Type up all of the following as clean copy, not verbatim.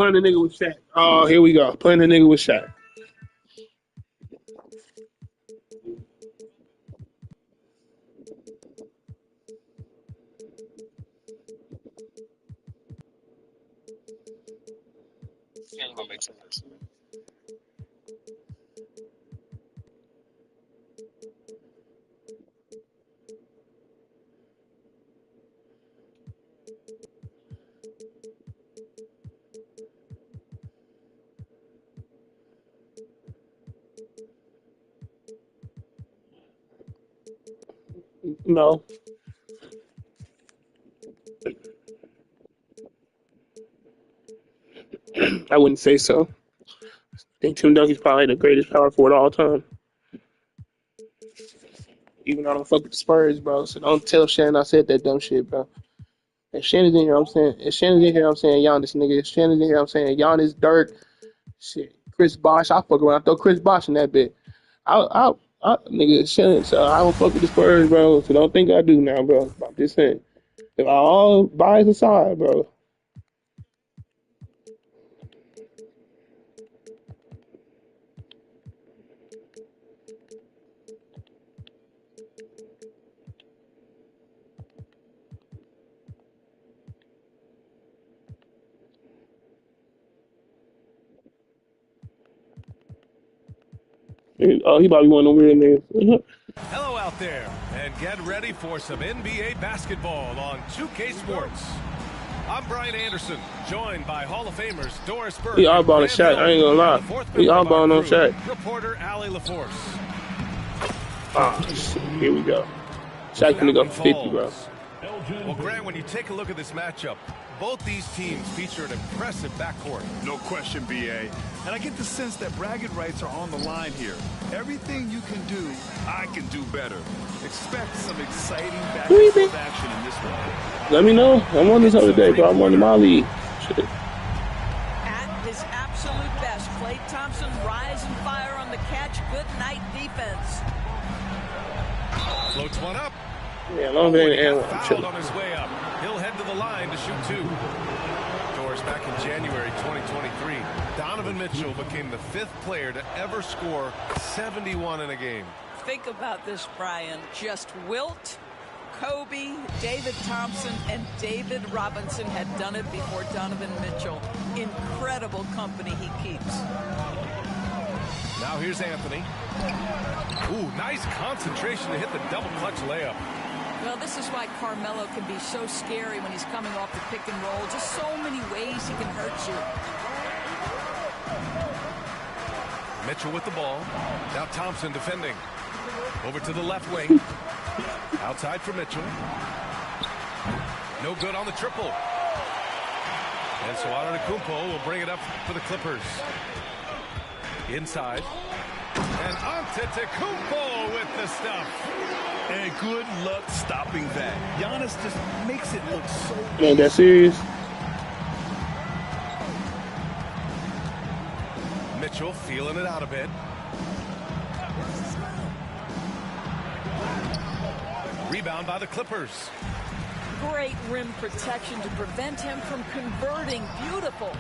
Playing the nigga with Shaq. Oh, here we go. Playing the nigga with Shaq. No, I wouldn't say so. I think Tim Duncan's probably the greatest power forward of all time. Even though I don't fuck with the Spurs, bro. So don't tell Shannon I said that dumb shit, bro. If Shannon's in here, I'm saying. If Shannon's in here, I'm saying Giannis, nigga. If Shannon's in here, I'm saying Giannis, Dirk, shit. Chris Bosh. I fuck around. Throw Chris Bosh in that bit. Nigga, Shannon. So I don't fuck with the Spurs, bro. So don't think I do now, bro. I'm just saying. If I all bias aside, bro. Oh, he probably one of them weird niggas. Hello out there, and get ready for some NBA basketball on 2K Sports. I'm Brian Anderson, joined by Hall of Famers Doris Burke. We all balling Shaq, I ain't gonna lie. We all balling on Shaq. Reporter Allie LaForce. Ah, shit, here we go. Shaq gonna go for 50, bro. Well, Grant, when you take a look at this matchup, both these teams feature an impressive backcourt. No question, BA. And I get the sense that bragging rights are on the line here. Everything you can do, I can do better. Expect some exciting back-and-forth action in this one. Let me know. I'm on this other day, bro. I'm on my league. Shit. At his absolute best, Klay Thompson rise and fire on the catch. Good night defense. Floats one up. Yeah, long as it ain't air, I'm Fouled chilling. on his way up. He'll head to the line to shoot two. Doris, back in January 2023, Donovan Mitchell became the 5th player to ever score 71 in a game. Think about this, Brian. Just Wilt, Kobe, David Thompson, and David Robinson had done it before Donovan Mitchell. Incredible company he keeps. Now here's Anthony. Ooh, nice concentration to hit the double clutch layup. Well, this is why Carmelo can be so scary when he's coming off the pick and roll. Just so many ways he can hurt you. Mitchell with the ball. Now Thompson defending. Over to the left wing. Outside for Mitchell. No good on the triple. And so Antetokounmpo will bring it up for the Clippers. Inside. And Antetokounmpo with the stuff. And good luck stopping that. Giannis just makes it look so... Ain't that serious? Mitchell feeling it out a bit. Rebound by the Clippers. Great rim protection to prevent him from converting. Beautiful.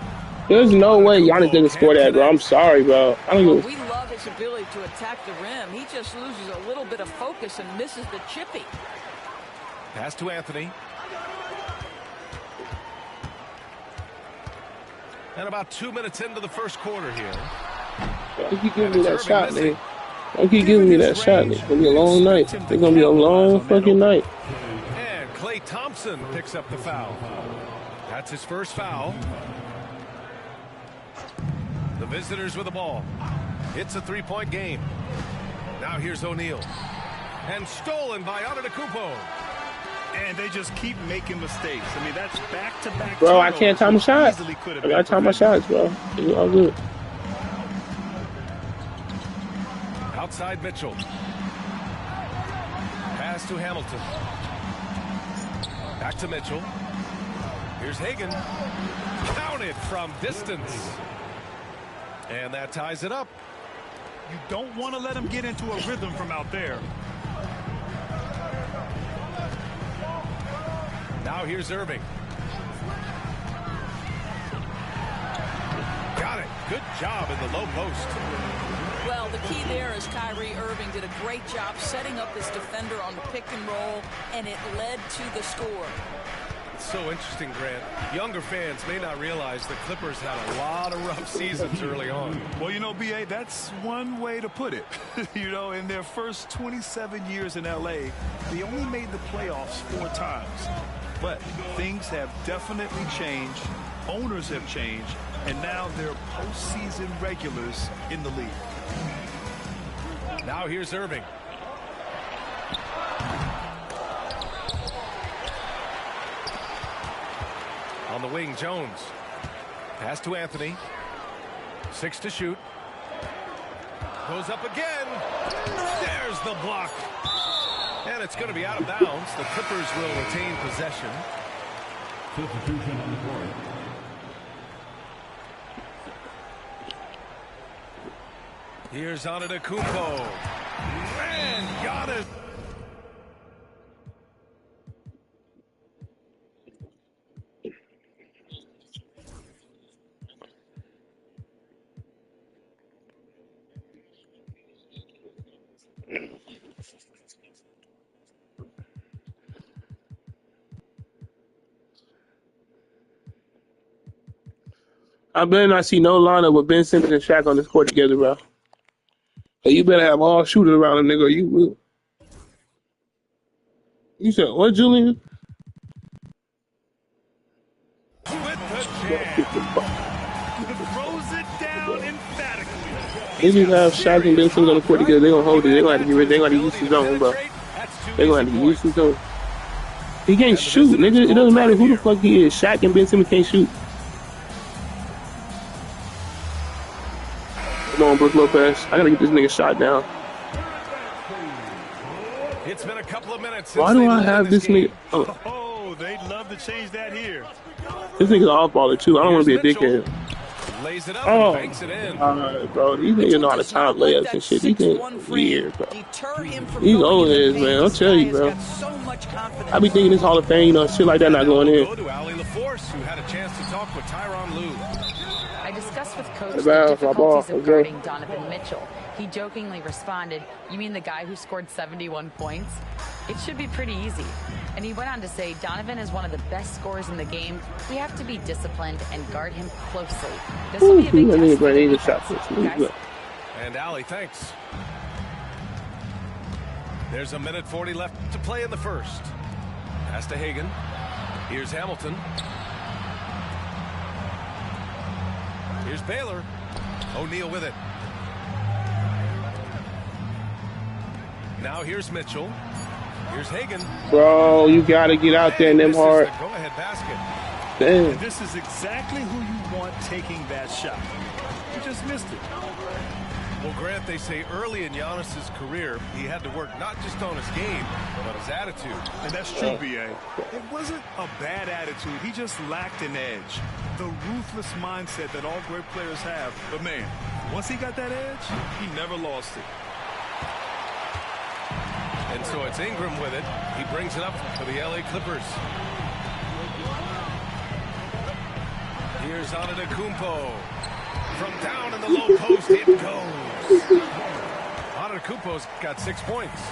There's no way Giannis didn't score that, bro. I'm sorry, bro. I don't Well, give we love his ability to attack the rim. He just loses a little bit of focus and misses the chippy. Pass to Anthony. And about 2 minutes into the first quarter here. Don't keep giving me that shot, nigga. Don't keep giving me that shot, nigga. It's gonna be a long night. It's gonna be a long fucking night. And Klay Thompson picks up the foul. That's his first foul. The visitors with the ball. It's a 3-point game. Now here's O'Neal. And stolen by Antetokounmpo. And they just keep making mistakes. I mean, that's back-to-back. Bro, I can't time my shots. I gotta time my shots, bro. It's all good. Outside Mitchell. Pass to Hamilton. Back to Mitchell. Here's Hagan. Counted from distance. And that ties it up. You don't want to let him get into a rhythm from out there. Now here's Irving. Good job in the low post. Well, the key there is Kyrie Irving did a great job setting up his defender on the pick and roll, and it led to the score. It's so interesting, Grant. Younger fans may not realize the Clippers had a lot of rough seasons early on. Well, you know, B.A., that's one way to put it. You know, in their first 27 years in L.A., they only made the playoffs 4 times. But things have definitely changed. Owners have changed. And now they're postseason regulars in the league. Now here's Irving. On the wing, Jones. Pass to Anthony. 6 to shoot. Goes up again. There's the block. And it's going to be out of bounds. The Clippers will retain possession. Substitution on the court. Here's Antetokounmpo. And Giannis. I better not see no lineup with Ben Simmons and Shaq on this court together, bro. Hey, you better have all shooters around a nigga. You will. You said what, Julian? With the jam. Throws it down emphatically. If you have Shaq and Ben Simmons on the court together, they gonna hold it. They gonna have to get rid. They gonna have to use his zone, bro. They gonna have to use his zone. He can't shoot, nigga. It doesn't matter who the fuck he is. Shaq and Ben Simmons can't shoot. Come on, Brook Lopez. I gotta get this nigga shot down. It's been a couple of minutes. Why do I have this nigga? Oh, they'd love to change that here. This nigga's an off-baller too. I don't want to be a dickhead. Lays it up Oh, and banks it in. bro, these niggas know how to time layups and shit. These niggas weird, bro. These old heads, man. I'll tell you, bro. I be thinking this Hall of Fame, you know, shit like that not going in. Go to Allie LaForce, who had a chance to talk with Tyronn Lue. I discussed with Coach the difficulties of guarding Donovan Mitchell. He jokingly responded, "You mean the guy who scored 71 points? It should be pretty easy." And he went on to say, "Donovan is one of the best scorers in the game. We have to be disciplined and guard him closely. This will be a big test." And Allie, thanks. There's a minute 40 left to play in the first. Pass to Hagan. Here's Hamilton. Here's Baylor. O'Neal with it. Now here's Mitchell. Here's Hagan. Bro, you gotta get out there, Nembhard. Go-ahead basket. Damn. And this is exactly who you want taking that shot. You just missed it. Well, Grant, they say early in Giannis's career, he had to work not just on his game, but his attitude. And that's true, B.A. It wasn't a bad attitude. He just lacked an edge. The ruthless mindset that all great players have. But, man, once he got that edge, he never lost it. And so it's Ingram with it. He brings it up for the L.A. Clippers. Here's Antetokounmpo. From down in the low post, it goes. Antetokounmpo's got 6 points.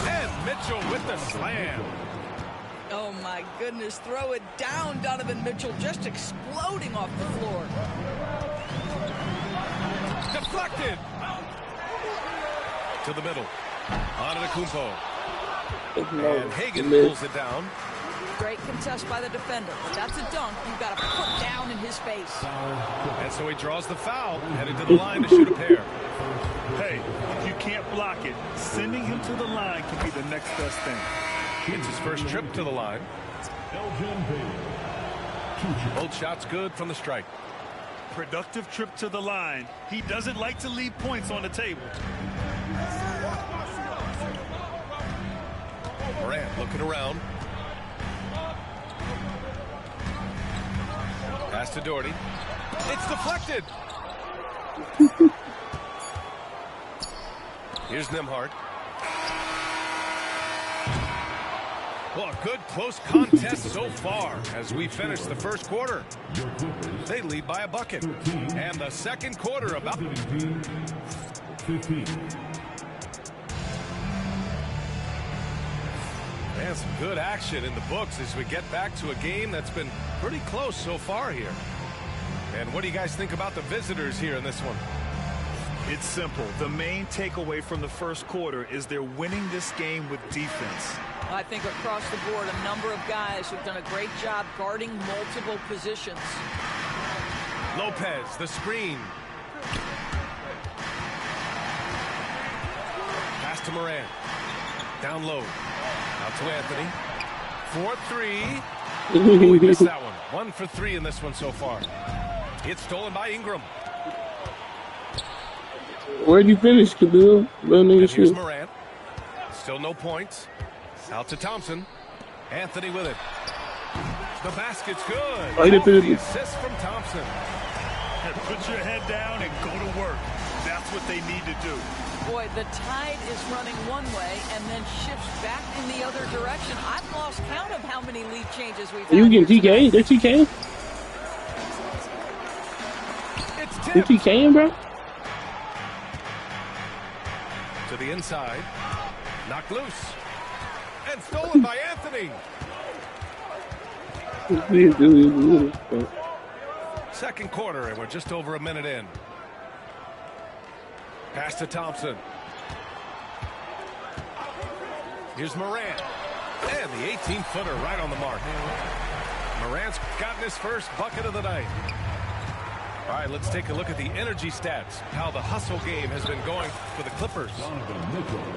And Mitchell with the slam. Oh, my goodness. Throw it down, Donovan Mitchell, just exploding off the floor. Deflected. To the middle. Antetokounmpo. And Hagan pulls it down. Great contest by the defender. That's a dunk you've got to put down in his face. And so he draws the foul, headed to the line to shoot a pair. Hey, if you can't block it, sending him to the line can be the next best thing. It's his first trip to the line. Both shots good from the strike. Productive trip to the line. He doesn't like to leave points on the table. Morant looking around. Pass to Doherty. It's deflected. Here's Nembhard. Well, a good close contest so far as we finish the first quarter. They lead by a bucket. And the second quarter about 15. Man, some good action in the books as we get back to a game that's been pretty close so far here. And what do you guys think about the visitors here in this one? It's simple. The main takeaway from the first quarter is they're winning this game with defense. I think across the board, a number of guys who've done a great job guarding multiple positions. Lopez, the screen. Pass to Moran. Down low. Out to Anthony. 4-3. Oh, he missed that one. 1 for 3 in this one so far. It's stolen by Ingram. Where'd you finish, Khalil? Here's Morant. Still no points. Out to Thompson. Anthony with it. The basket's good. Oh, the assist from Thompson. Put your head down and go to work. That's what they need to do. Boy, the tide is running one way and then shifts back in the other direction. I've lost count of how many lead changes we've had. Are you getting TK? They're TK? You TKing, bro? To the inside. Knocked loose. And stolen by Anthony. Second quarter, and we're just over a minute in. Pass to Thompson. Here's Morant. And the 18-footer right on the mark. Morant's gotten his first bucket of the night. All right, let's take a look at the energy stats, how the hustle game has been going for the Clippers.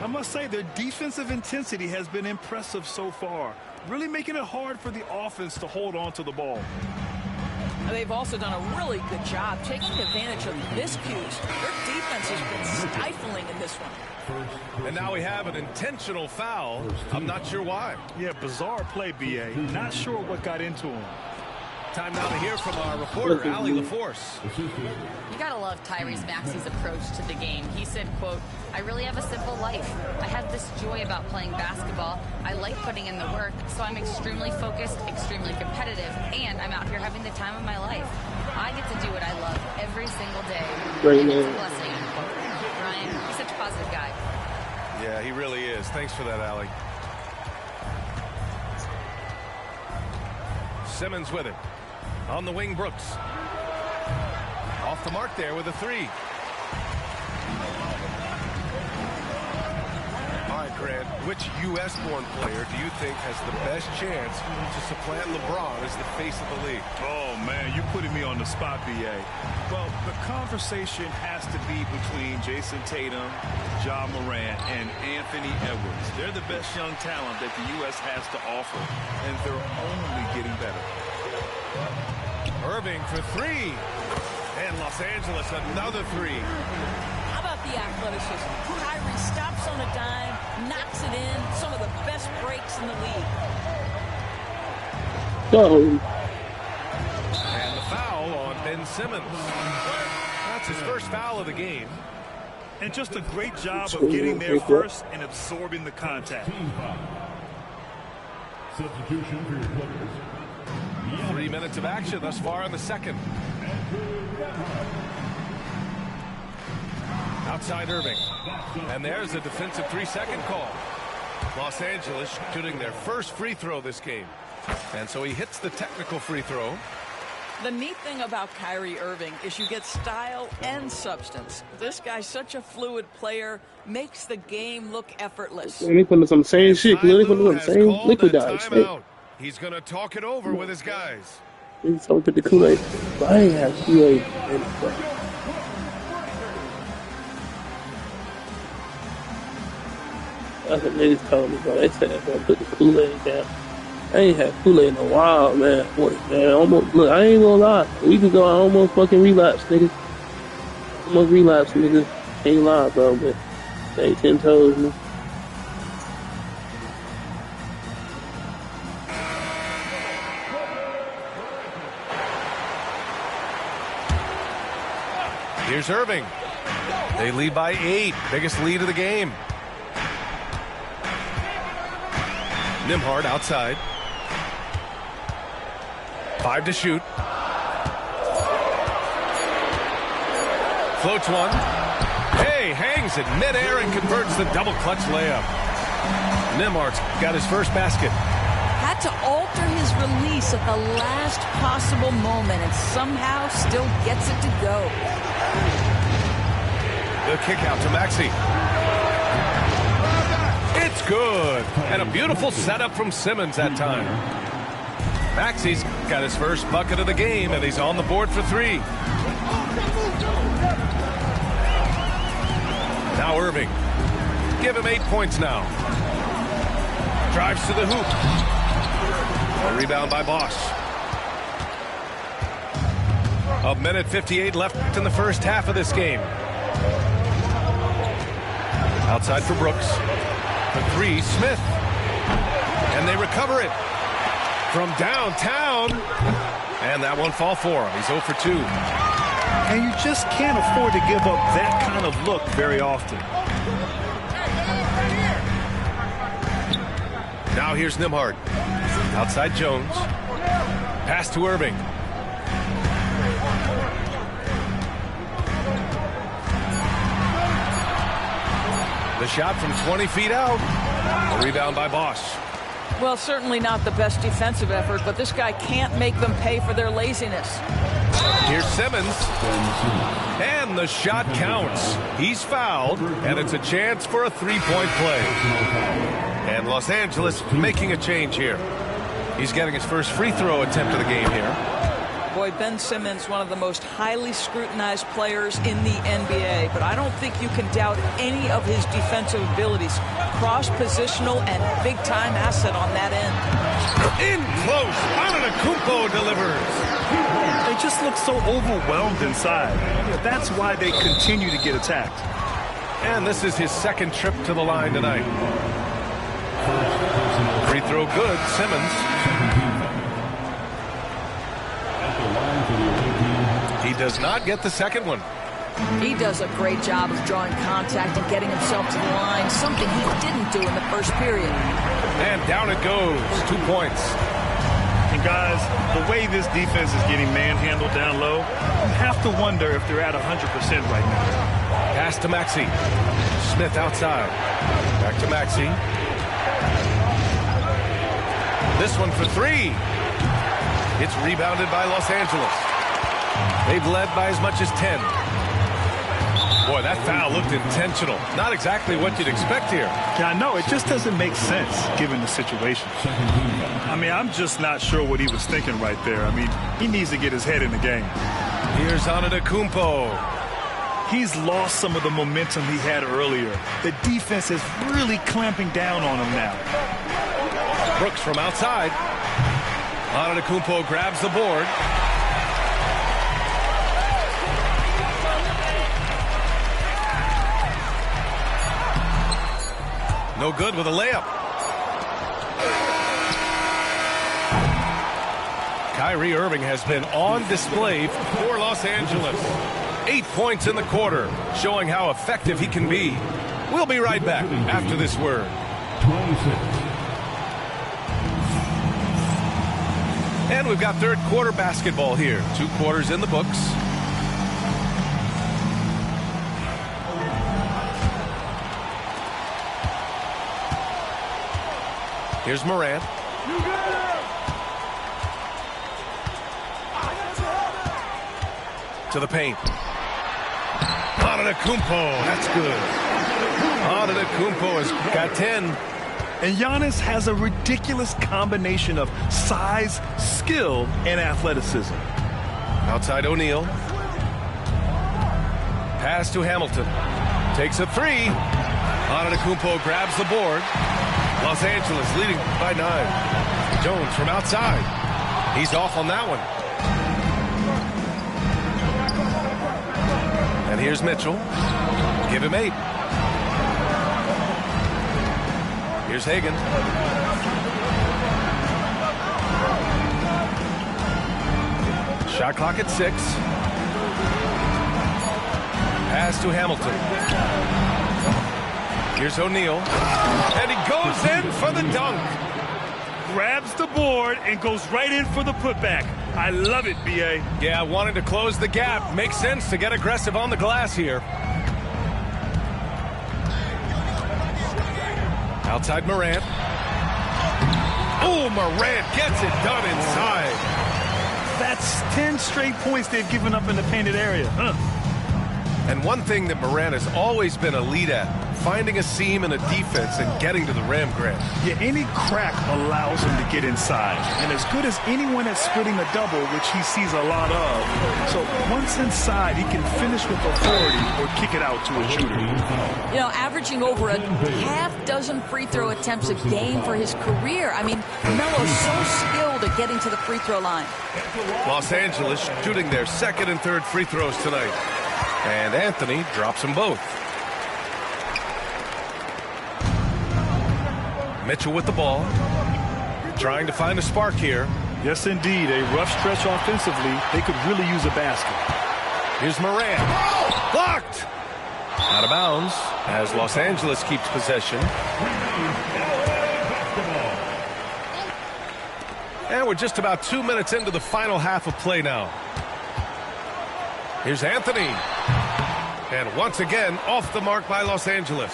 I must say their defensive intensity has been impressive so far, really making it hard for the offense to hold on to the ball. They've also done a really good job taking advantage of miscues. Their defense has been stifling in this one. And now we have an intentional foul. I'm not sure why. Yeah, bizarre play, B.A. Not sure what got into him. Time now to hear from our reporter, Allie LaForce. You gotta love Tyrese Maxey's approach to the game. He said, quote, "I really have a simple life. I have this joy about playing basketball. I like putting in the work, so I'm extremely focused, extremely competitive, and I'm out here having the time of my life. I get to do what I love every single day. Great and it's a man. blessing." Ryan, he's such a positive guy. Yeah, he really is. Thanks for that, Allie. Simmons with it. On the wing, Brooks. Off the mark there with a 3. All right, Grant, which U.S.-born player do you think has the best chance to supplant LeBron as the face of the league? Oh, man, you're putting me on the spot, B.A. Well, the conversation has to be between Jason Tatum, Ja Morant, and Anthony Edwards. They're the best young talent that the U.S. has to offer, and they're only getting better. Irving for 3. And Los Angeles another 3. How about the athleticism? Kyrie stops on a dime, knocks it in. Some of the best breaks in the league. Go. And the foul on Ben Simmons. That's his first foul of the game. And just a great job of getting there first and absorbing the contact. Substitution for your Clippers. 3 minutes of action thus far in the second. Outside Irving. And there's a defensive 3-second call. Los Angeles shooting their first free throw this game. And so he hits the technical free throw. The neat thing about Kyrie Irving is you get style and substance. This guy's such a fluid player, makes the game look effortless. Let me put some same shit. Let me put some same liquid dice. He's going to talk it over with his guys. He's talking to the Kool-Aid. I ain't have Kool-Aid. That's what niggas told me, bro. They said, bro, put the Kool-Aid down. I ain't had Kool-Aid in a while, man. What, man? Almost, look, I ain't gonna lie. A week ago, I almost fucking relapsed, nigga. Almost relapsed, nigga. Ain't lie, bro, but they ain't 10 toes, man. Here's Irving. They lead by 8. Biggest lead of the game. Nembhard outside. 5 to shoot. Floats one. Hey, hangs it midair and converts the double clutch layup. Nembhard's got his first basket. Had to alter his release at the last possible moment and somehow still gets it to go. The kick out to Maxey. It's good. And a beautiful setup from Simmons that time. Maxey's got his first bucket of the game, and he's on the board for 3. Now Irving. Give him 8 points now. Drives to the hoop. A rebound by Bosch. 1:58 left in the first half of this game. Outside for Brooks. For 3, Smith. And they recover it from downtown. And that one fall for him. He's 0 for 2. And you just can't afford to give up that kind of look very often. Now here's Nembhard. Outside Jones. Pass to Irving. The shot from 20 feet out. A rebound by Bosch. Well, certainly not the best defensive effort, but this guy can't make them pay for their laziness. Here's Simmons. And the shot counts. He's fouled, and it's a chance for a 3-point play. And Los Angeles making a change here. He's getting his first free throw attempt of the game here. Boy, Ben Simmons, one of the most highly scrutinized players in the NBA, but I don't think you can doubt any of his defensive abilities. Cross-positional and big-time asset on that end. In close, Antetokounmpo delivers. They just look so overwhelmed inside. That's why they continue to get attacked. And this is his second trip to the line tonight. Free throw good, Simmons. He does not get the second one. He does a great job of drawing contact and getting himself to the line, something he didn't do in the first period. And down it goes, 2 points. And guys, the way this defense is getting manhandled down low, you have to wonder if they're at 100% right now. Pass to Maxey. Smith outside. Back to Maxey. This one for 3. It's rebounded by Los Angeles. They've led by as much as 10. Boy, that foul looked intentional. Not exactly what you'd expect here. Yeah, I know. It just doesn't make sense given the situation. I mean, I'm just not sure what he was thinking right there. I mean, he needs to get his head in the game. Here's Antetokounmpo. He's lost some of the momentum he had earlier. The defense is really clamping down on him now. Brooks from outside. Antetokounmpo grabs the board. No good with a layup. Kyrie Irving has been on display for Los Angeles. 8 points in the quarter, showing how effective he can be. We'll be right back after this word. 26. And we've got third quarter basketball here. 2 quarters in the books. Here's Morant. To the paint. Antetokounmpo, that's good. Antetokounmpo has got 10. And Giannis has a ridiculous combination of size, skill, and athleticism. Outside O'Neal. Pass to Hamilton. Takes a 3. Antetokounmpo grabs the board. Los Angeles leading by 9. Jones from outside. He's off on that one. And here's Mitchell. Give him 8. Here's Hagan. Shot clock at 6. Pass to Hamilton. Here's O'Neal. And he goes in for the dunk. grabs the board and goes right in for the putback. I love it, B.A. Yeah, wanting to close the gap. Makes sense to get aggressive on the glass here. Outside Morant. Oh, Morant gets it done inside. That's 10 straight points they've given up in the painted area. And one thing that Morant has always been elite at, finding a seam in a defense and getting to the rim, Grant. Yeah, any crack allows him to get inside. And as good as anyone at splitting a double, which he sees a lot of. So once inside, he can finish with authority or kick it out to a shooter. You know, averaging over a half dozen free throw attempts a game for his career. I mean, Melo's so skilled at getting to the free throw line. Los Angeles shooting their second and third free throws tonight. And Anthony drops them both. Mitchell with the ball. Trying to find a spark here. Yes, indeed. A rough stretch offensively. They could really use a basket. Here's Morant. Blocked! Out of bounds as Los Angeles keeps possession. And we're just about 2 minutes into the final half of play now. Here's Anthony. And once again, off the mark by Los Angeles.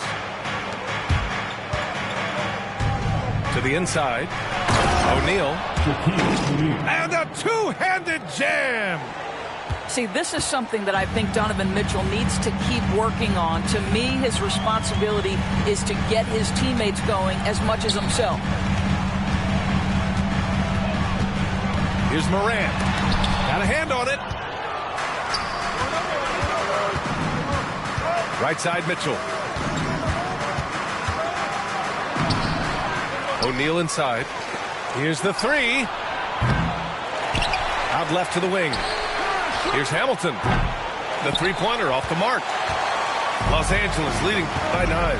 To the inside. O'Neal. And a two-handed jam. See, this is something that I think Donovan Mitchell needs to keep working on. To me, his responsibility is to get his teammates going as much as himself. Here's Morant. Got a hand on it. Right side, Mitchell. O'Neal inside. Here's the three. Out left to the wing. Here's Hamilton. The three-pointer off the mark. Los Angeles leading by 9.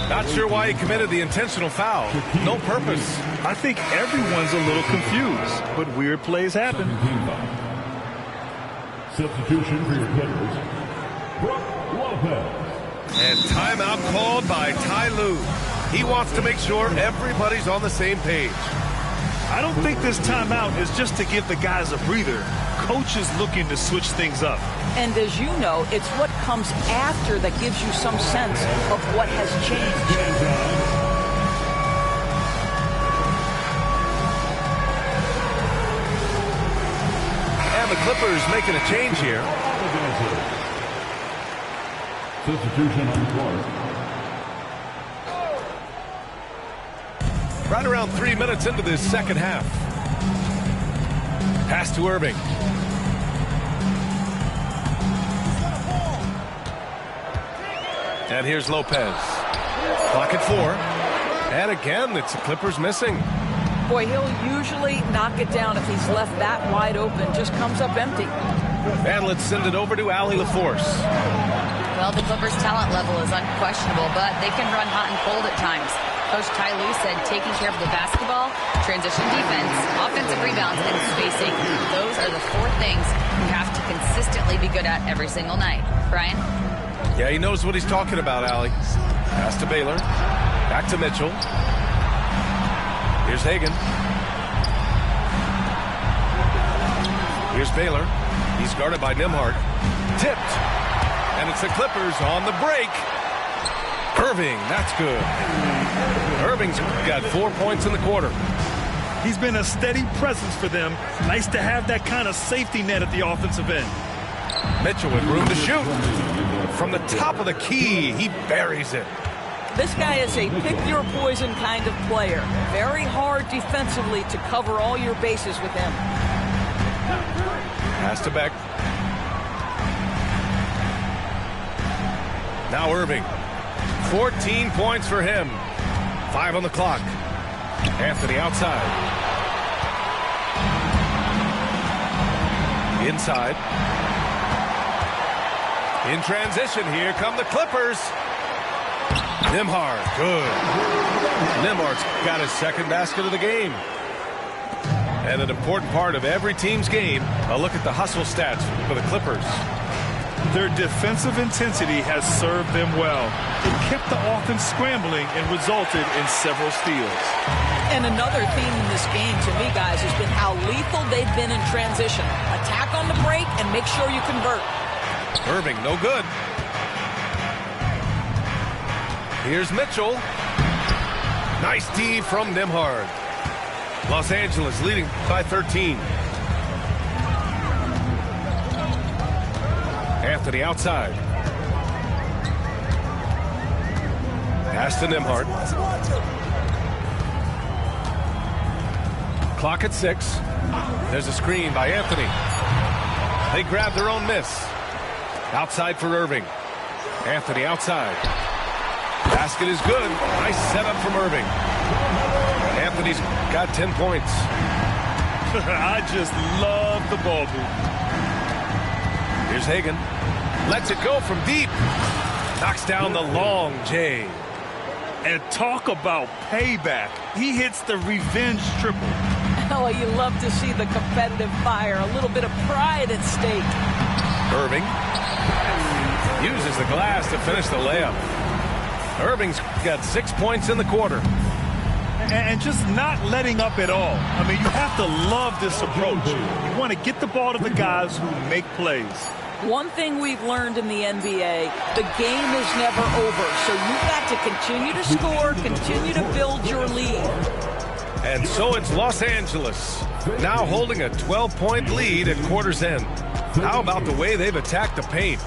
Not sure why he committed the intentional foul. No purpose. I think everyone's a little confused, but weird plays happen. Substitution for your players, Brook Lopez. And timeout called by Ty Lue. He wants to make sure everybody's on the same page. I don't think this timeout is just to give the guys a breather. Coach is looking to switch things up. And as you know, it's what comes after that gives you some sense of what has changed. And the Clippers making a change here. Substitution on the court. Right around 3 minutes into this second half. Pass to Irving. And here's Lopez. Clock at 4. And again, it's the Clippers missing. Boy, he'll usually knock it down if he's left that wide open. Just comes up empty. And let's send it over to Allie LaForce. Well, the Clippers' talent level is unquestionable, but they can run hot and cold at times. Coach Ty Lue said taking care of the basketball, transition defense, offensive rebounds, and spacing. Those are the 4 things you have to consistently be good at every single night. Brian? Yeah, he knows what he's talking about, Allie. Pass to Baylor. Back to Mitchell. Here's Hagan. Here's Baylor. He's guarded by Nembhard. Tipped. And it's the Clippers on the break. Irving, that's good. Irving's got 4 points in the quarter. He's been a steady presence for them. Nice to have that kind of safety net at the offensive end. Mitchell with room to shoot. From the top of the key, he buries it. This guy is a pick-your-poison kind of player. Very hard defensively to cover all your bases with him. Pass to Beck. Now Irving. 14 points for him. 5 on the clock. Anthony outside. Inside. In transition, here come the Clippers. Nembhard, good. Nembhard's got his second basket of the game. And an important part of every team's game, a look at the hustle stats for the Clippers. Their defensive intensity has served them well. It kept the offense scrambling and resulted in several steals. And another theme in this game, to me, guys, has been how lethal they've been in transition. Attack on the break and make sure you convert. Irving, no good. Here's Mitchell. Nice D from Nembhard. Los Angeles leading by 13. Anthony outside. Pass to Nembhard. Clock at 6. There's a screen by Anthony. They grab their own miss. Outside for Irving. Anthony outside. Basket is good. Nice setup from Irving. Anthony's got 10 points. I just love the ball move. Here's Hagan. Lets it go from deep. Knocks down the long J. And talk about payback. He hits the revenge triple. Oh, you love to see the competitive fire. A little bit of pride at stake. Irving uses the glass to finish the layup. Irving's got 6 points in the quarter. And just not letting up at all. I mean, you have to love this approach. You want to get the ball to the guys who make plays. One thing we've learned in the NBA, the game is never over. So you've got to continue to score, continue to build your lead. And so it's Los Angeles, now holding a 12-point lead at quarter's end. How about the way they've attacked the paint?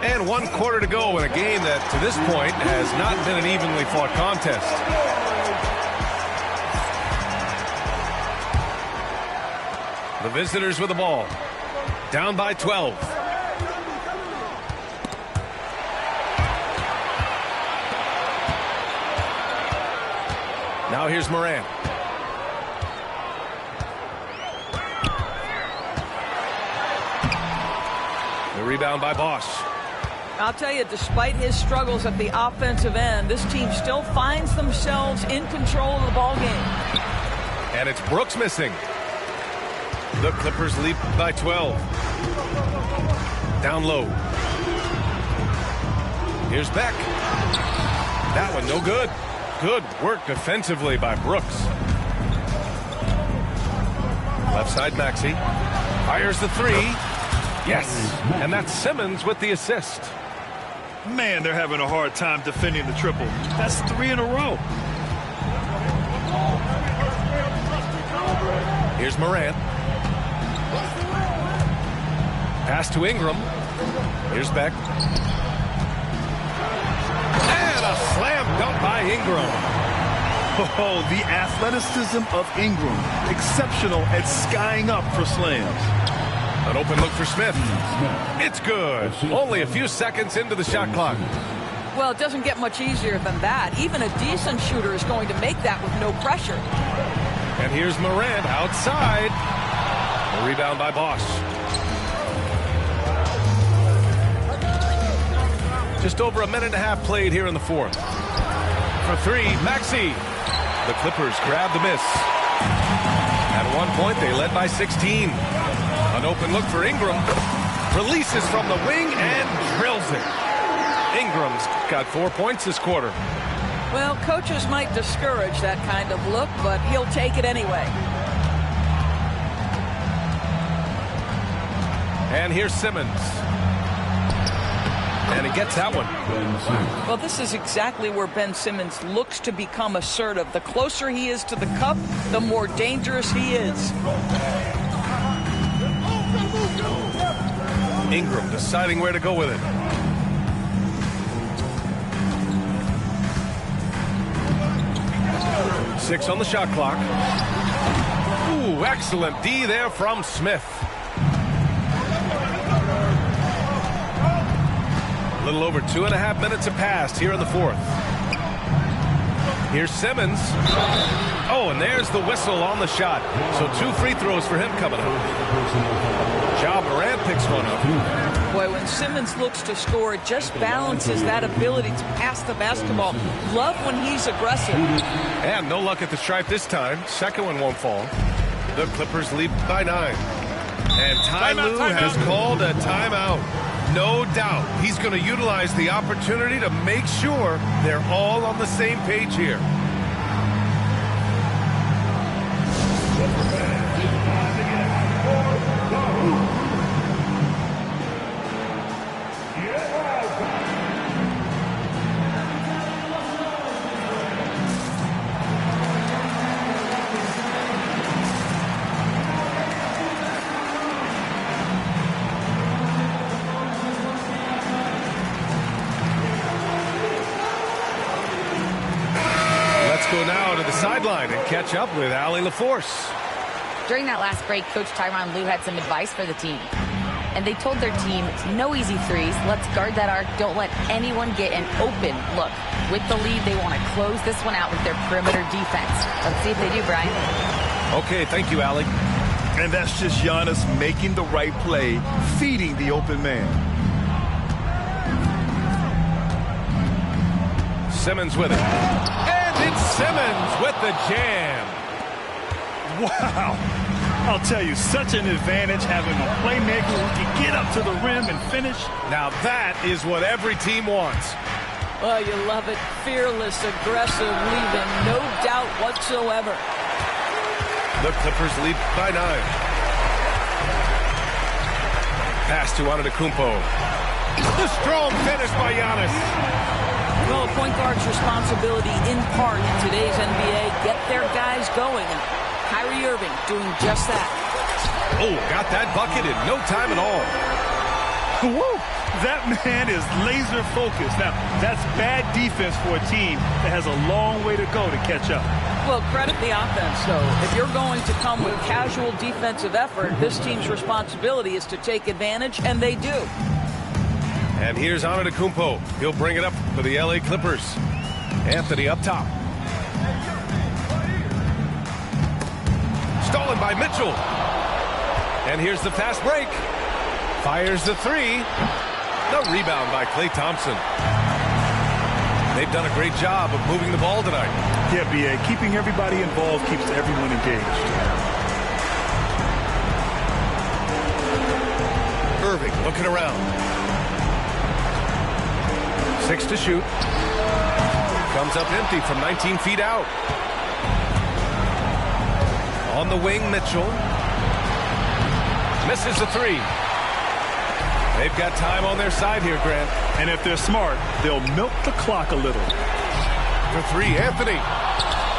And 1 quarter to go in a game that, to this point, has not been an evenly fought contest. The visitors with the ball. Down by 12. Now here's Morant. The rebound by Bosch. I'll tell you, despite his struggles at the offensive end, this team still finds themselves in control of the ball game. And it's Brooks missing. The Clippers lead by 12. Down low. Here's Beck. That one no good. Good work defensively by Brooks. Left side Maxey. Fires the 3. Yes. And that's Simmons with the assist. Man, they're having a hard time defending the triple. That's 3 in a row. Here's Morant. Pass to Ingram. Here's Beck. And a slam dunk by Ingram. Oh, the athleticism of Ingram. Exceptional at skying up for slams. An open look for Smith. It's good. Only a few seconds into the shot clock. Well, it doesn't get much easier than that. Even a decent shooter is going to make that with no pressure. And here's Morant outside. A rebound by Bosch. Just over a minute and a half played here in the fourth. For 3, Maxey. The Clippers grab the miss. At one point, they led by 16. An open look for Ingram. Releases from the wing and drills it. Ingram's got 4 points this quarter. Well, coaches might discourage that kind of look, but he'll take it anyway. And here's Simmons. And he gets that one. Well, this is exactly where Ben Simmons looks to become assertive. The closer he is to the cup, the more dangerous he is. Ingram deciding where to go with it. Six on the shot clock. Ooh, excellent D there from Smith. A little over 2.5 minutes have passed here in the fourth. Here's Simmons. Oh, and there's the whistle on the shot. So 2 free throws for him coming up. Ja Morant picks one up. Boy, when Simmons looks to score, it just balances that ability to pass the basketball. Love when he's aggressive. And no luck at the stripe this time. Second one won't fall. The Clippers lead by 9. And Ty Lue has called a timeout. No doubt he's going to utilize the opportunity to make sure they're all on the same page here. Go now to the sideline and catch up with Allie LaForce. During that last break, Coach Tyronn Lue had some advice for the team. And they told their team, no easy threes. Let's guard that arc. Don't let anyone get an open look. With the lead, they want to close this one out with their perimeter defense. Let's see if they do, Brian. Okay, thank you, Allie. And that's just Giannis making the right play, feeding the open man. Simmons with it. It's Simmons with the jam. Wow. I'll tell you, such an advantage having a playmaker who can get up to the rim and finish. Now that is what every team wants. Well, you love it. Fearless, aggressive, leaving no doubt whatsoever. The Clippers lead by 9. Pass to Antetokounmpo. The strong finish by Giannis. Well, a point guard's responsibility in part in today's NBA, get their guys going. And Kyrie Irving doing just that. Oh, got that bucket in no time at all. Woo! That man is laser focused. Now, that's bad defense for a team that has a long way to go to catch up. Well, credit the offense, though. If you're going to come with casual defensive effort, this team's responsibility is to take advantage, and they do. And here's Antetokounmpo. He'll bring it up for the LA Clippers. Anthony up top. Stolen by Mitchell. And here's the fast break. Fires the three. The rebound by Klay Thompson. They've done a great job of moving the ball tonight. Yeah, B.A. Keeping everybody involved keeps everyone engaged. Irving looking around. 6 to shoot. Comes up empty from 19 feet out. On the wing, Mitchell. Misses the three. They've got time on their side here, Grant. And if they're smart, they'll milk the clock a little. For three, Anthony.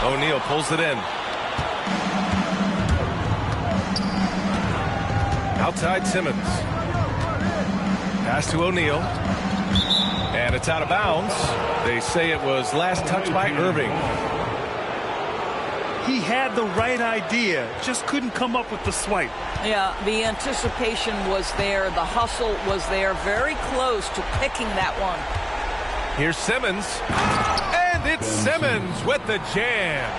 O'Neal pulls it in. Outside Simmons. Pass to O'Neal. And it's out of bounds. They say it was last touched by Irving. He had the right idea, just couldn't come up with the swipe. Yeah, the anticipation was there. The hustle was there. Very close to picking that one. Here's Simmons. And it's Simmons with the jam.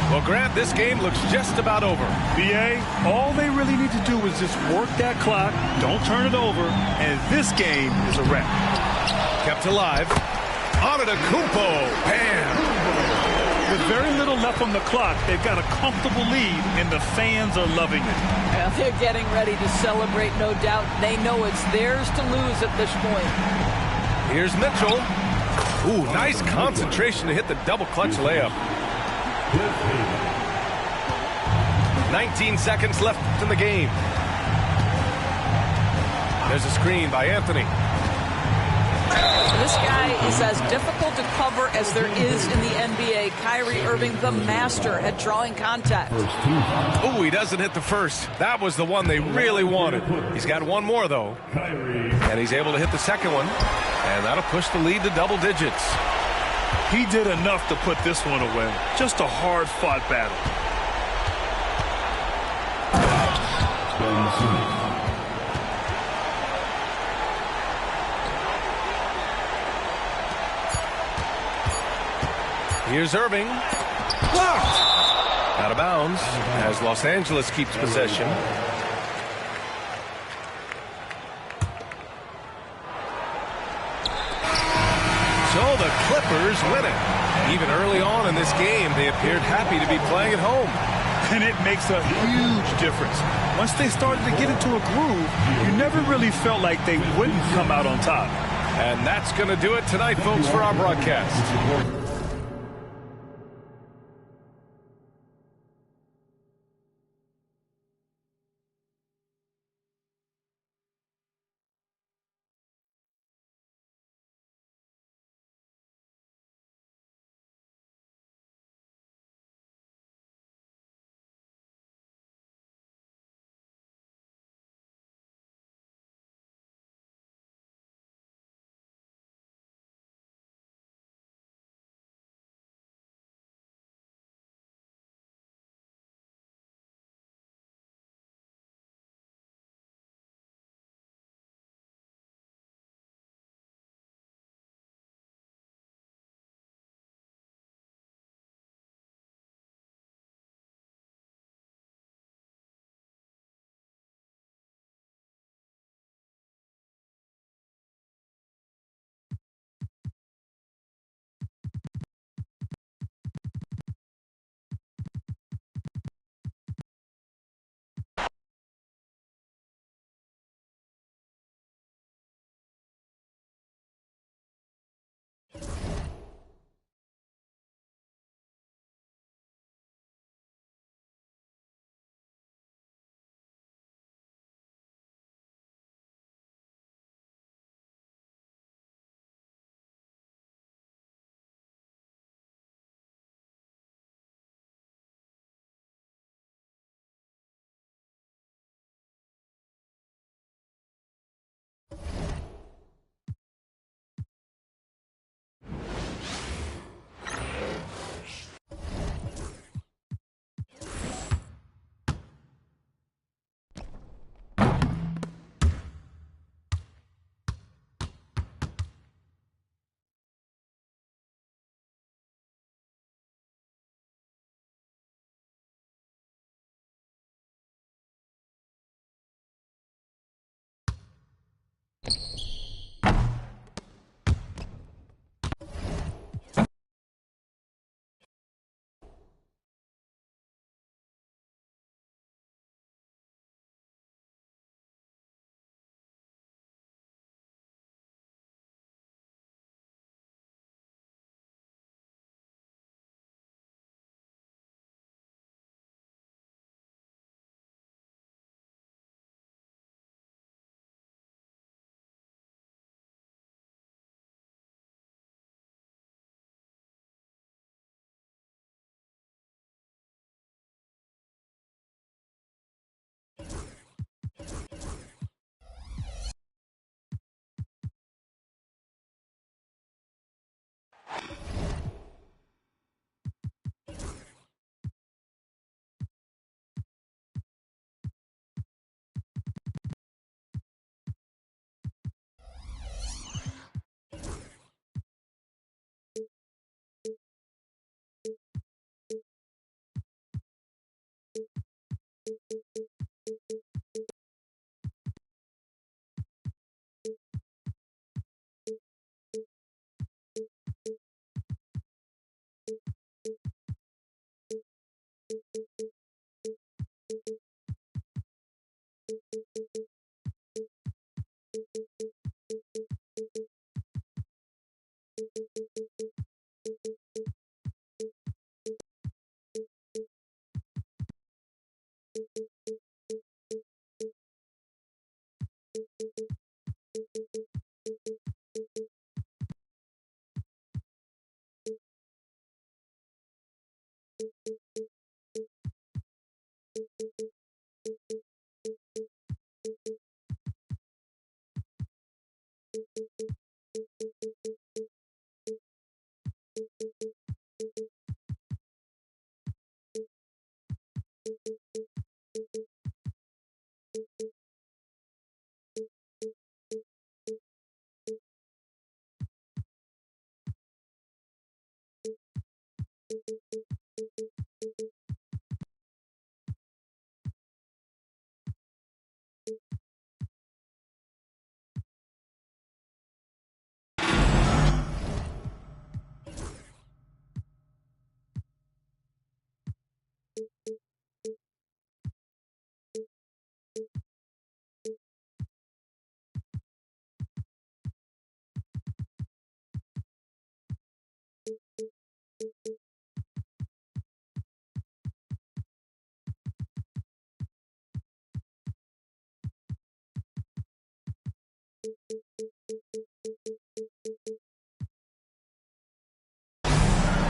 Well, Grant, this game looks just about over. B.A., all they really need to do is just work that clock, don't turn it over, and this game is a wrap. Kept alive. Antetokounmpo. Bam. With very little left on the clock, they've got a comfortable lead, and the fans are loving it. Yeah, they're getting ready to celebrate, no doubt. They know it's theirs to lose at this point. Here's Mitchell. Ooh, nice concentration to hit the double clutch layup. 19 seconds left in the game. There's a screen by Anthony. This guy is as difficult to cover as there is in the NBA. Kyrie Irving, the master at drawing contact. Ooh, he doesn't hit the first. That was the one they really wanted. He's got one more, though. And he's able to hit the second one. And that'll push the lead to double digits. He did enough to put this one away. Just a hard-fought battle. Here's Irving. Blocked. Out of bounds as Los Angeles keeps possession. So the Clippers win it. Even early on in this game, they appeared happy to be playing at home. and it makes a huge difference. Once they started to get into a groove, you never really felt like they wouldn't come out on top. And that's going to do it tonight, folks, for our broadcast.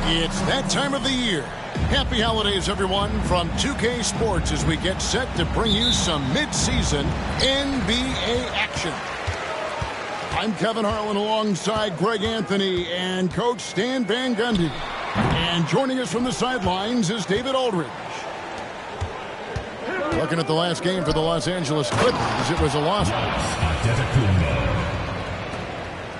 It's that time of the year. Happy holidays, everyone, from 2K Sports as we get set to bring you some mid-season NBA action. I'm Kevin Harlan alongside Greg Anthony and Coach Stan Van Gundy. And joining us from the sidelines is David Aldridge. Looking at the last game for the Los Angeles Clippers, it was a loss.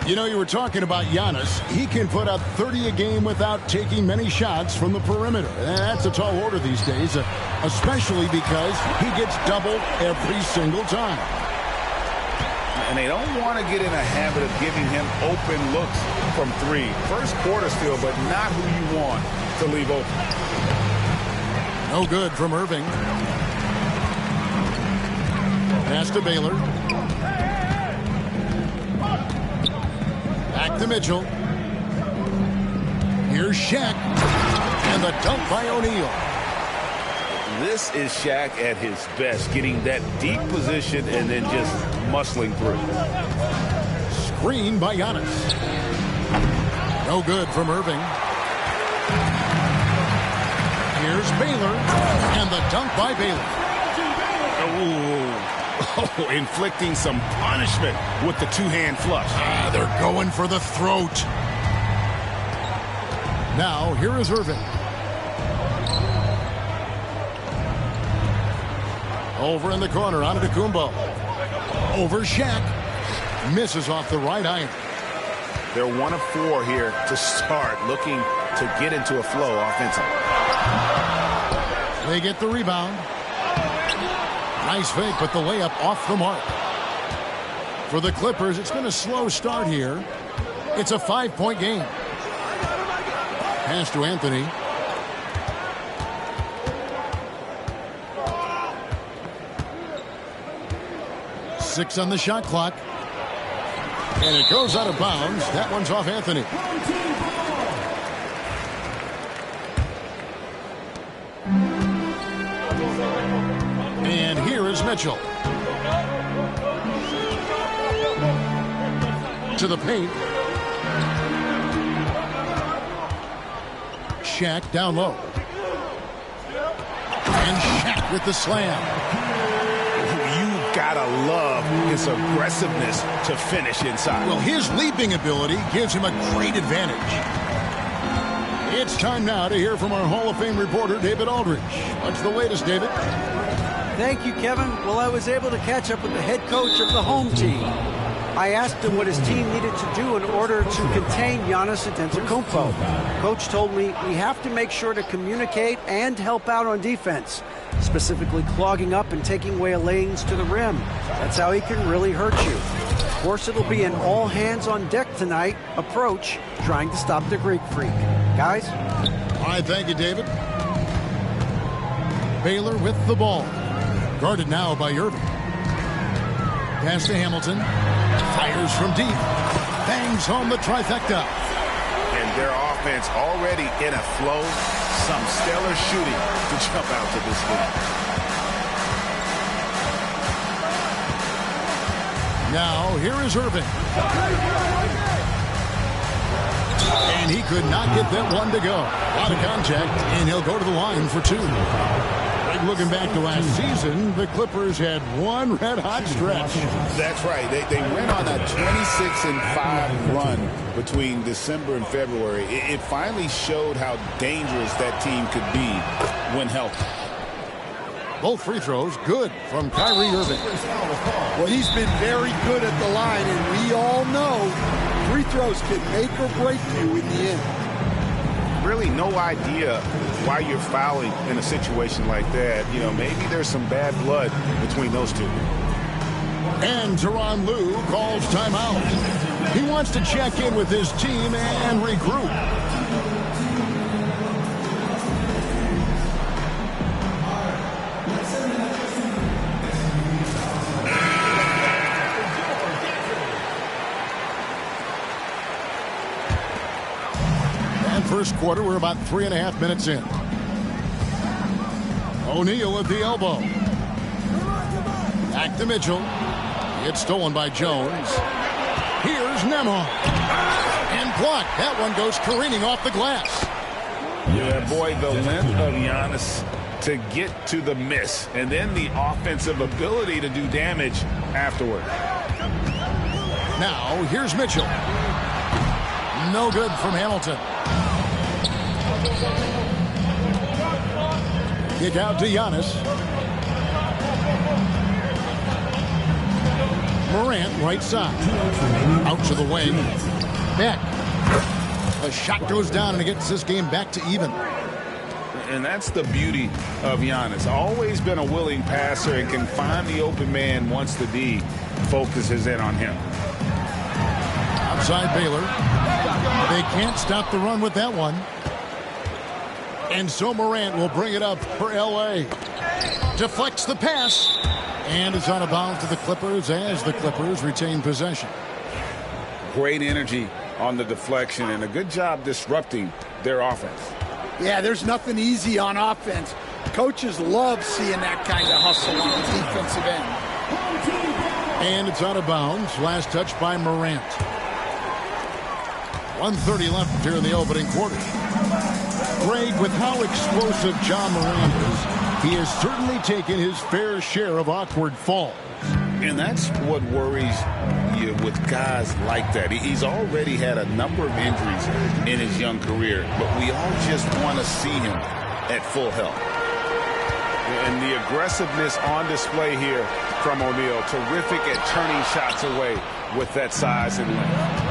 You know, you were talking about Giannis. He can put up 30 a game without taking many shots from the perimeter. That's a tall order these days, especially because he gets doubled every single time. And they don't want to get in a habit of giving him open looks from three. First quarter still, but not who you want to leave open. No good from Irving. Pass to Baylor. Back to Mitchell. Here's Shaq. And the dunk by O'Neal. This is Shaq at his best, getting that deep position and then just muscling through. Screen by Giannis. No good from Irving. Here's Baylor. And the dunk by Baylor. Oh, inflicting some punishment with the two-hand flush. They're going for the throat. Now, here is Irving. Over in the corner, Antetokounmpo. Over Shaq. Misses off the right iron. They're 1 of 4 here to start, looking to get into a flow offensively. They get the rebound. Nice fake, but the layup off the mark. For the Clippers, it's been a slow start here. It's a 5-point game. Pass to Anthony. Six on the shot clock. And it goes out of bounds. That one's off Anthony. And here is Mitchell. To the paint. Shaq down low. And Shaq with the slam. You gotta love his aggressiveness to finish inside. Well, his leaping ability gives him a great advantage. It's time now to hear from our Hall of Fame reporter, David Aldridge. What's the latest, David? Thank you, Kevin. Well, I was able to catch up with the head coach of the home team. I asked him what his team needed to do in order to contain Giannis Antetokounmpo. Coach told me we have to make sure to communicate and help out on defense, specifically clogging up and taking away lanes to the rim. That's how he can really hurt you. Of course, it'll be an all-hands-on-deck tonight approach, trying to stop the Greek Freak. Guys? All right, thank you, David. Baylor with the ball. Guarded now by Irving. Pass to Hamilton. Fires from deep. Bangs home the trifecta. And their offense already in a flow. Some stellar shooting to jump out to this lead. Now, here is Irving. And he could not get that one to go. Out of contact, and he'll go to the line for two. Looking back to last season, the Clippers had one red-hot stretch. That's right. They went on a 26-5 run between December and February. It finally showed how dangerous that team could be when healthy. Both free throws good from Kyrie Irving. Well, he's been very good at the line, and we all know free throws can make or break you in the end. Really no idea why you're fouling in a situation like that. You know, maybe there's some bad blood between those two. And Tyronn Lue calls timeout. He wants to check in with his team and regroup. First quarter, we're about 3.5 minutes in. O'Neal at the elbow. Back to Mitchell. It's stolen by Jones. Here's Nembhard. And blocked. That one goes careening off the glass. Yeah, boy, the length of Giannis to get to the miss, and then the offensive ability to do damage afterward. Now, here's Mitchell. No good from Hamilton. Kick out to Giannis. Morant, right side. Out to the wing. Back. A shot goes down, and it gets this game back to even. And that's the beauty of Giannis. Always been a willing passer and can find the open man once the D focuses in on him. Outside Baylor. They can't stop the run with that one. And so Morant will bring it up for L.A. Deflects the pass. And it's out of bounds to the Clippers as the Clippers retain possession. Great energy on the deflection and a good job disrupting their offense. Yeah, there's nothing easy on offense. Coaches love seeing that kind of hustle on the defensive end. And it's out of bounds. Last touch by Morant. 1:30 left here in the opening quarter. Greg, with how explosive Ja Morant is, he has certainly taken his fair share of awkward falls. And that's what worries you with guys like that. He's already had a number of injuries in his young career, but we all just want to see him at full health. And the aggressiveness on display here from O'Neal. Terrific at turning shots away with that size and length.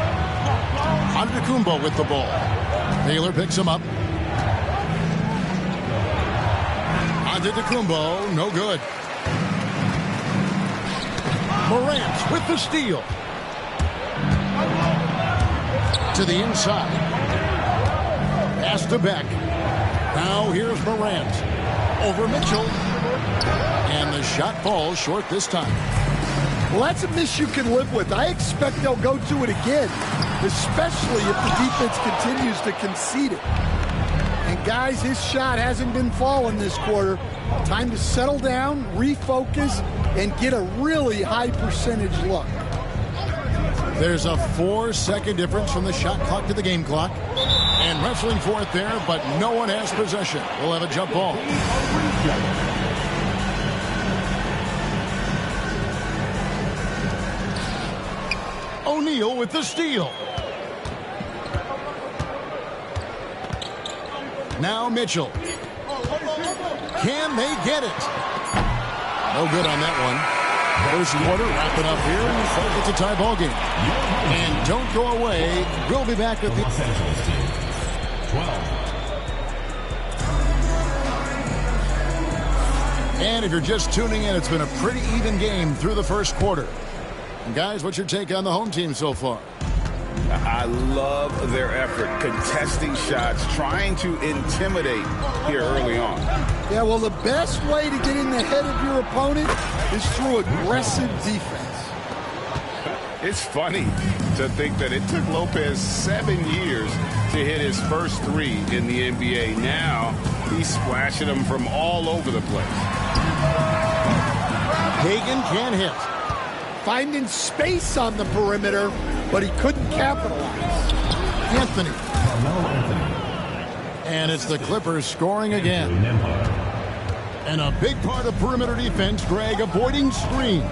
Antetokounmpo with the ball. Taylor picks him up. Antetokounmpo, no good. Morant with the steal. To the inside. Pass to Beck. Now here's Morant. Over Mitchell. And the shot falls short this time. Well, that's a miss you can live with. I expect they'll go to it again, especially if the defense continues to concede it. And guys, his shot hasn't been falling this quarter. Time to settle down, refocus, and get a really high percentage look. There's a 4-second difference from the shot clock to the game clock. And wrestling for it there, but no one has possession. We'll have a jump ball. O'Neal with the steal. Now Mitchell. Can they get it? No good on that one. First quarter wrapping up here. It's a tie ball game. And don't go away. We'll be back at the... And if you're just tuning in, it's been a pretty even game through the first quarter. And guys, what's your take on the home team so far? I love their effort, contesting shots, trying to intimidate here early on. Yeah, well, the best way to get in the head of your opponent is through aggressive defense. It's funny to think that it took Lopez 7 years to hit his first three in the NBA. Now he's splashing them from all over the place. Hagan can hit. Finding space on the perimeter, but he couldn't capitalize. Anthony. And it's the Clippers scoring again. And a big part of perimeter defense, Greg, avoiding screens.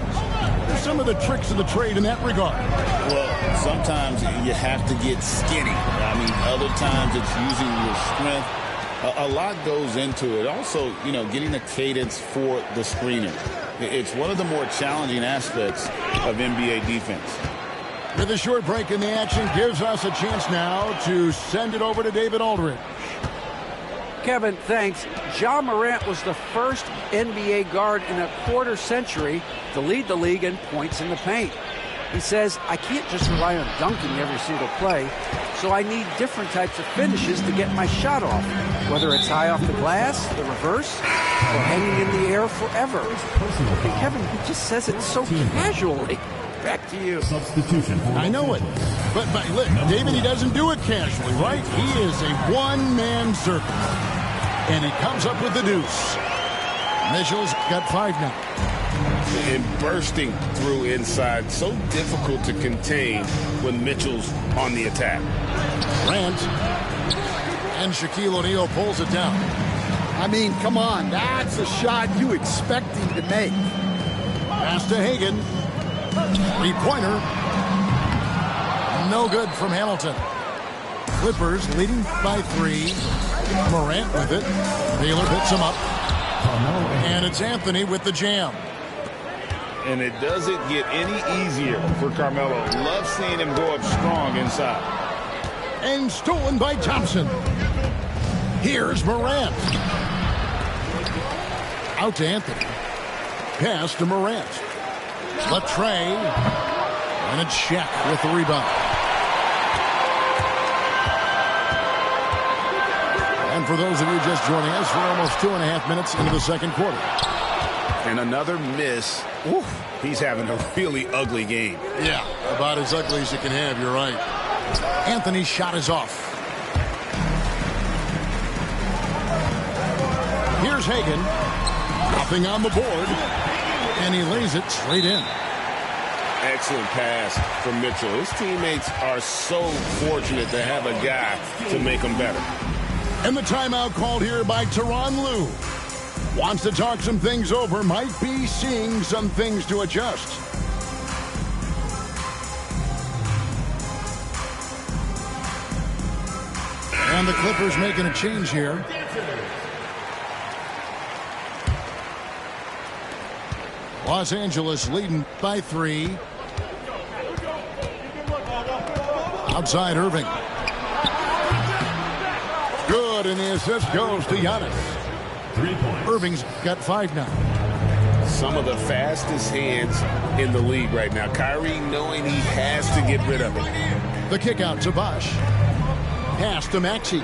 There's some of the tricks of the trade in that regard. Well, sometimes you have to get skinny. I mean, other times it's using your strength. A lot goes into it. Also, you know, getting a cadence for the screener. It's one of the more challenging aspects of NBA defense. With a short break in the action, gives us a chance now to send it over to David Aldridge. Kevin, thanks. Ja Morant was the first NBA guard in a quarter century to lead the league in points in the paint. He says, I can't just rely on dunking every single play, so I need different types of finishes to get my shot off, whether it's high off the glass, the reverse, or hanging in the air forever. And Kevin, he just says it so casually. Back to you. Substitution. I know it. But look, David, he doesn't do it casually, right? He is a one-man circle. And he comes up with the deuce. Mitchell's got 5 now. And bursting through inside. So difficult to contain when Mitchell's on the attack. Grant. And Shaquille O'Neal pulls it down. I mean, come on. That's a shot you expect him to make. Pass to Hagan. Three-pointer. No good from Hamilton. Clippers leading by 3. Morant with it. Baylor picks him up. And it's Anthony with the jam. And it doesn't get any easier for Carmelo. Love seeing him go up strong inside. And stolen by Thompson. Here's Morant. Out to Anthony. Pass to Morant. Latrey. And it's Shaq with the rebound. And for those of you just joining us, we're almost 2.5 minutes into the second quarter. And another miss. Oof, he's having a really ugly game. Yeah, about as ugly as you can have, you're right. Anthony's shot is off. Here's Hagan. Nothing on the board. And he lays it straight in. Excellent pass from Mitchell. His teammates are so fortunate to have a guy to make them better. And the timeout called here by Tyronn Lue. Wants to talk some things over, might be seeing some things to adjust. And the Clippers making a change here. Los Angeles leading by 3. Outside Irving. Good, and the assist goes to Giannis. Irving's got 5 now. Some of the fastest hands in the league right now. Kyrie knowing he has to get rid of it. The kick out to Bosh. Pass to Maxey.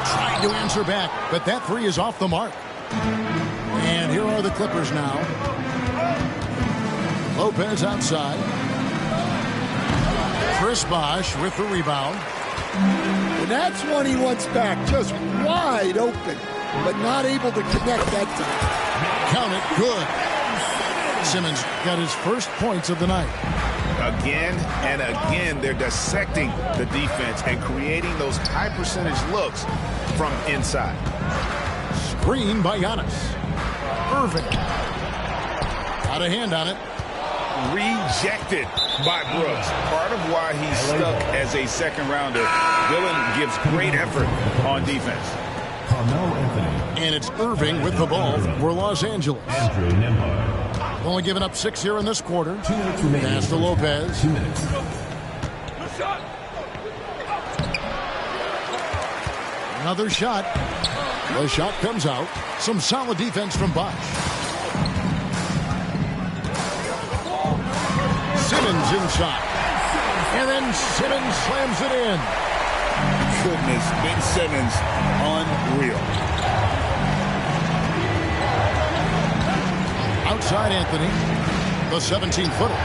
Trying to answer back, but that 3 is off the mark. And here are the Clippers now. Lopez outside. Chris Bosh with the rebound. And that's one he wants back, just wide open, but not able to connect that time. Count it, good. Simmons got his first points of the night. Again and again, they're dissecting the defense and creating those high percentage looks from inside. Screen by Giannis. Irving. Got a hand on it. Rejected by Brooks. Part of why he's stuck as a second rounder. Dillon gives great effort on defense. And it's Irving with the ball for Los Angeles. Only giving up 6 here in this quarter. Pass to Lopez. Another shot. The shot comes out. Some solid defense from Bosh. Simmons inside. And then Simmons slams it in. Goodness, Ben Simmons, unreal. Outside Anthony, the 17-footer.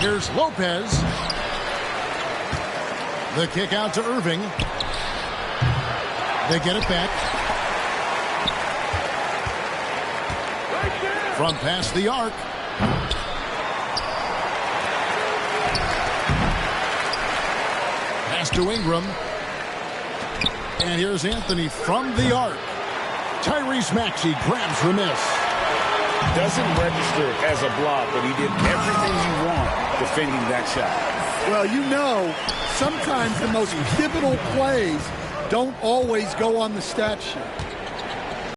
Here's Lopez. The kick out to Irving. They get it back. From past the arc. Pass to Ingram. And here's Anthony from the arc. Tyrese Maxey grabs the miss. Doesn't register as a block, but he did everything you want defending that shot. Well, you know, sometimes the most pivotal plays don't always go on the stat sheet.